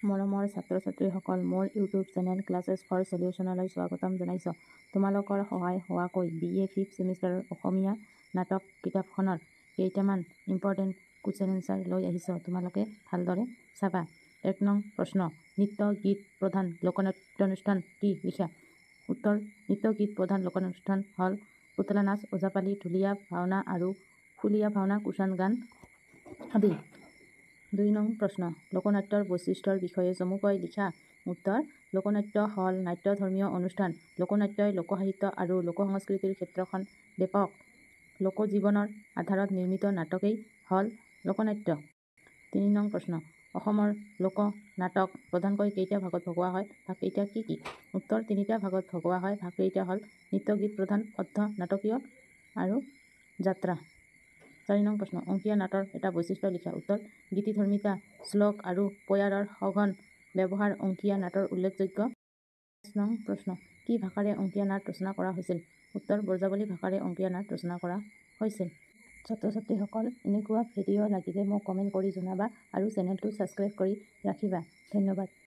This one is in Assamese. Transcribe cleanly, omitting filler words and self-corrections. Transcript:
মৰমৰ ছাত্ৰ-ছাত্ৰীসকল, মোৰ ইউটিউব চেনেল ক্লাছেছ ফৰ সলিউশ্যনলৈ স্বাগতম জনাইছোঁ। তোমালোকৰ সহায় হোৱাকৈ BA 5th ছেমিষ্টাৰৰ অসমীয়া নাটক কিতাপখনৰ কেইটামান ইম্পৰ্টেণ্ট কুৱেশ্যন এনচাৰ লৈ আহিছোঁ। তোমালোকে ভালদৰে চাবা। 1 নং প্ৰশ্ন, নৃত্য গীত প্ৰধান লোকনৃত্যানুষ্ঠান কি? লিখা। উত্তৰ, নৃত্য গীত প্ৰধান লোকনৃত্যানুষ্ঠান হ'ল পুতলা নাচ, ওজাপালি, ঢুলীয়া ভাওনা আৰু খুলীয়া ভাওনা, কুশন গান আদি। 2 নং প্ৰশ্ন, লোকনাট্যৰ বৈশিষ্ট্যৰ বিষয়ে চমুকৈ লিখা। উত্তৰ, লোকনাট্য হ'ল নাট্যধৰ্মীয় অনুষ্ঠান। লোকনাট্যই লোকসাহিত্য আৰু লোকসংস্কৃতিৰ ক্ষেত্ৰখন ব্যাপক। লোকজীৱনৰ আধাৰত নিৰ্মিত নাটকেই হ'ল লোকনাট্য। 3 নং প্ৰশ্ন, অসমৰ লোক নাটক প্ৰধানকৈ কেইটা ভাগত ভগোৱা হয়? ভাগকেইটা কি কি? উত্তৰ, 3টা ভাগত ভগোৱা হয়। ভাগকেইটা হ'ল নৃত্য গীত প্ৰধান, পদ্য নাটকীয় আৰু যাত্ৰা। 4 নং প্ৰশ্ন, অংকীয়া নাটৰ এটা বৈশিষ্ট্য লিখা। উত্তৰ, গীতিধৰ্মিতা, শ্লোক আৰু পয়াৰৰ সঘন ব্যৱহাৰ অংকীয়া নাটৰ উল্লেখযোগ্য। 5 নং প্ৰশ্ন, কি ভাষাৰে অংকীয়া নাট ৰচনা কৰা হৈছিল? উত্তৰ, ব্ৰজাৱলী ভাষাৰে অংকীয়া নাট ৰচনা কৰা হৈছিল। ছাত্ৰ-ছাত্ৰীসকল, এনেকুৱা ভিডিঅ' লাগিলে মোক কমেণ্ট কৰি জনাবা আৰু চেনেলটো ছাবস্ক্ৰাইব কৰি ৰাখিবা। ধন্যবাদ।